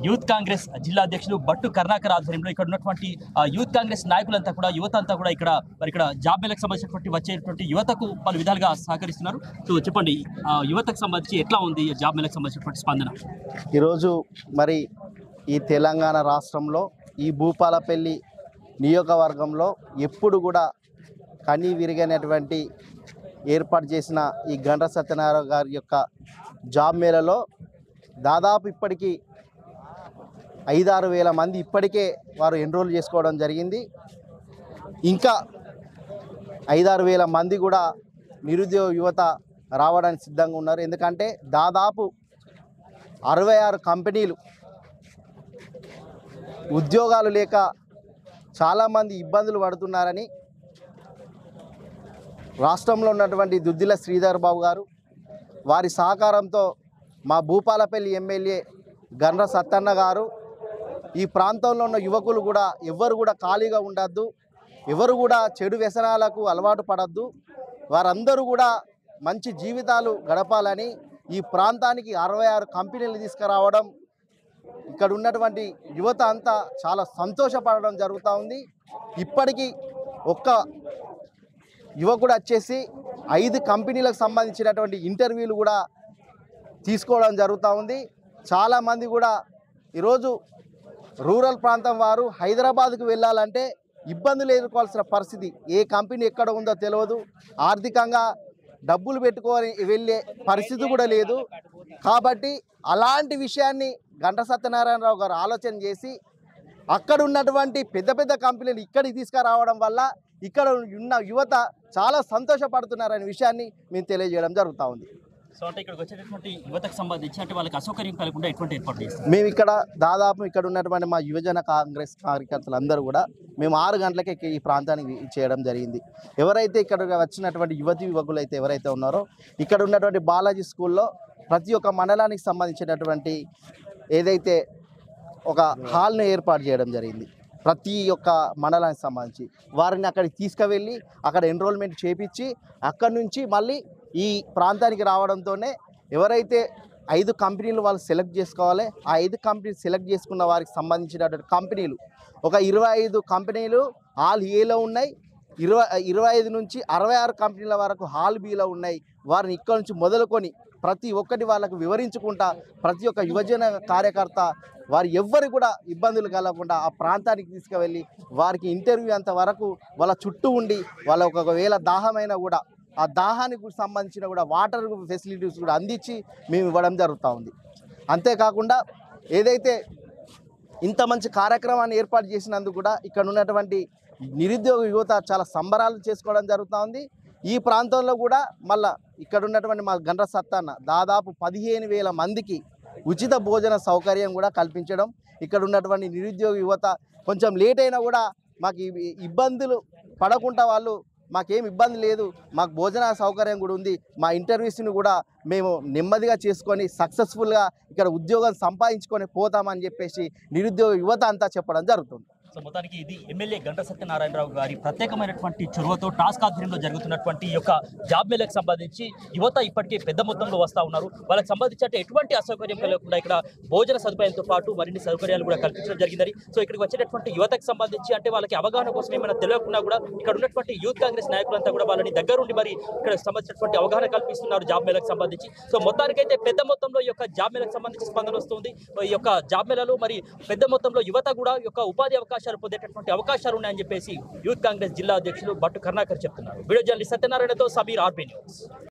Youth Congress జిల్లా అధ్యక్షులు బట్టు కరుణాకర్ ఆధ్వర్యంలో ఇక్కడ ఉన్నటువంటి యూత్ కాంగ్రెస్ నాయకులంతా కూడా యువత అంతా కూడా ఇక్కడ జాబ్ మేళకు సంబంధించినటువంటి వచ్చేటువంటి యువతకు పలు విధాలుగా సహకరిస్తున్నారు. సో చెప్పండి, యువతకు సంబంధించి ఎట్లా ఉంది జాబ్ మేళకు సంబంధించినటువంటి స్పందన? ఈరోజు మరి ఈ తెలంగాణ రాష్ట్రంలో ఈ భూపాలపల్లి నియోజకవర్గంలో ఎప్పుడు కూడా కనీ విరిగినటువంటి ఏర్పాటు చేసిన ఈ గండ్ర సత్యనారాయణ గారి యొక్క జాబ్ మేళలో దాదాపు ఇప్పటికీ 5-6 వేల మంది ఇప్పటికే వారు ఎన్రోల్ చేసుకోవడం జరిగింది. ఇంకా 5-6 వేల మంది కూడా నిరుద్యోగ యువత రావడానికి సిద్ధంగా ఉన్నారు. ఎందుకంటే దాదాపు 66 కంపెనీలు ఉద్యోగాలు లేక చాలామంది ఇబ్బందులు పడుతున్నారని రాష్ట్రంలో ఉన్నటువంటి దుద్దిల శ్రీధర్ బాబు గారు వారి సహకారంతో మా భూపాలపల్లి ఎమ్మెల్యే గండ్ర సత్తన్న గారు ఈ ప్రాంతంలో ఉన్న యువకులు కూడా ఎవరు కూడా ఖాళీగా ఉండద్దు, ఎవరు కూడా చెడు వ్యసనాలకు అలవాటు పడద్దు, వారందరూ కూడా మంచి జీవితాలు గడపాలని ఈ ప్రాంతానికి 66 కంపెనీలు తీసుకురావడం ఇక్కడ ఉన్నటువంటి యువత అంతా చాలా సంతోషపడడం జరుగుతూ ఉంది. ఇప్పటికీ ఒక్క యువకుడు వచ్చేసి 5 కంపెనీలకు సంబంధించినటువంటి ఇంటర్వ్యూలు కూడా తీసుకోవడం జరుగుతూ ఉంది. చాలామంది కూడా ఈరోజు రూరల్ ప్రాంతం వారు హైదరాబాద్కు వెళ్ళాలంటే ఇబ్బందులు ఎదుర్కోవాల్సిన పరిస్థితి, ఏ కంపెనీ ఎక్కడ ఉందో తెలియదు, ఆర్థికంగా డబ్బులు పెట్టుకొని వెళ్ళే పరిస్థితి కూడా లేదు. కాబట్టి అలాంటి విషయాన్ని గండ్ర సత్యనారాయణరావు గారు ఆలోచన చేసి అక్కడ ఉన్నటువంటి పెద్ద పెద్ద కంపెనీలు ఇక్కడికి తీసుకురావడం వల్ల ఇక్కడ ఉన్న యువత చాలా సంతోషపడుతున్నారనే విషయాన్ని మేము తెలియజేయడం జరుగుతూ ఉంది. సో అంటే ఇక్కడికి వచ్చేటటువంటి యువతకు సంబంధించి అంటే వాళ్ళకి అసౌకర్యం కలగకుండా ఎటువంటి ఏర్పాటు చేస్తాం? మేము ఇక్కడ దాదాపు ఇక్కడ ఉన్నటువంటి మా యువజన కాంగ్రెస్ కార్యకర్తలందరూ కూడా మేము 6 గంటలకే ఈ ప్రాంతానికి చేయడం జరిగింది. ఎవరైతే ఇక్కడ వచ్చినటువంటి యువకులు అయితే ఎవరైతే ఉన్నారో ఇక్కడ ఉన్నటువంటి బాలాజీ స్కూల్లో ప్రతి ఒక్క మండలానికి సంబంధించినటువంటి ఏదైతే ఒక హాల్ను ఏర్పాటు చేయడం జరిగింది. ప్రతి ఒక్క మండలానికి సంబంధించి వారిని అక్కడికి తీసుకువెళ్ళి అక్కడ ఎన్రోల్మెంట్ చేపించి అక్కడి నుంచి మళ్ళీ ఈ ప్రాంతానికి రావడంతోనే ఎవరైతే 5 కంపెనీలు వాళ్ళు సెలెక్ట్ చేసుకోవాలి, ఆ 5 కంపెనీలు సెలెక్ట్ చేసుకున్న వారికి సంబంధించినటువంటి కంపెనీలు ఒక 25 కంపెనీలు హాల్ ఏలో ఉన్నాయి, 25 నుంచి 66 కంపెనీల వరకు హాల్ బిలో ఉన్నాయి. వారిని ఇక్కడ నుంచి మొదలుకొని ప్రతి ఒక్కటి వాళ్ళకు వివరించుకుంటా ప్రతి ఒక్క యువజన కార్యకర్త వారు ఎవ్వరు కూడా ఇబ్బందులు కలగకుండా ఆ ప్రాంతానికి తీసుకువెళ్ళి వారికి ఇంటర్వ్యూ అంత వరకు వాళ్ళ చుట్టూ ఉండి వాళ్ళ ఒకవేళ దాహమైనా కూడా ఆ దాహానికి సంబంధించిన కూడా వాటర్ ఫెసిలిటీస్ కూడా అందించి మేము ఇవ్వడం జరుగుతూ ఉంది. అంతేకాకుండా ఏదైతే ఇంత మంచి కార్యక్రమాన్ని ఏర్పాటు చేసినందుకు కూడా ఇక్కడ ఉన్నటువంటి నిరుద్యోగ యువత చాలా సంబరాలు చేసుకోవడం జరుగుతూ ఉంది. ఈ ప్రాంతంలో కూడా మళ్ళా ఇక్కడ ఉన్నటువంటి మా గండ్ర సత్తన్న దాదాపు 15,000 మందికి ఉచిత భోజన సౌకర్యం కూడా కల్పించడం, ఇక్కడ ఉన్నటువంటి నిరుద్యోగ యువత కొంచెం లేట్ అయినా కూడా మాకు ఇబ్బందులు పడకుండా వాళ్ళు మాకేం ఇబ్బంది లేదు, మాకు భోజన సౌకర్యం కూడా ఉంది, మా ఇంటర్వ్యూస్ని కూడా మేము నెమ్మదిగా చేసుకొని సక్సెస్ఫుల్గా ఇక్కడ ఉద్యోగం సంపాదించుకొని పోతామని చెప్పేసి నిరుద్యోగ యువత అంతా చెప్పడం జరుగుతుంది. సో మొత్తానికి ఇది ఎమ్మెల్యే గండ్ర సత్యనారాయణరావు గారి ప్రత్యేకమైనటువంటి చొరవతో టాస్క్ ఆధ్వర్యంలో జరుగుతున్నటువంటి ఈ యొక్క జాబ్ మేళకు సంబంధించి యువత ఇప్పటికే పెద్ద మొత్తంలో వస్తూ ఉన్నారు. వాళ్ళకి సంబంధించి అంటే ఎటువంటి అసౌకర్యం కలగకుండా ఇక్కడ భోజన సదుపాయంతో పాటు మరిన్ని సౌకర్యాలు కూడా కల్పించడం జరిగిందని. సో ఇక్కడికి వచ్చేటటువంటి యువతకు సంబంధించి అంటే వాళ్ళకి అవగాహన కోసం ఏమైనా తెలియకుండా కూడా ఇక్కడ ఉన్నటువంటి యూత్ కాంగ్రెస్ నాయకులంతా కూడా వాళ్ళని దగ్గరుండి మరి ఇక్కడ సంబంధించినటువంటి అవగాహన కల్పిస్తున్నారు జాబ్ మేళకు సంబంధించి. సో మొత్తానికైతే పెద్ద మొత్తంలో ఈ యొక్క జాబ్ మేళకు సంబంధించి స్పందన వస్తుంది. ఈ యొక్క జాబ్ మేళలో మరి పెద్ద మొత్తంలో యువత కూడా ఈ యొక్క ఉపాధి అవకాశాలు పొందేటటువంటి అవకాశాలు ఉన్నాయని చెప్పేసి యూత్ కాంగ్రెస్ జిల్లా అధ్యక్షులు బట్టు కరుణాకర్ చెప్తున్నారు. వీడియో జర్నలిస్ట్ సత్యనారాయణతో సమీర్, ఆర్పీ న్యూస్.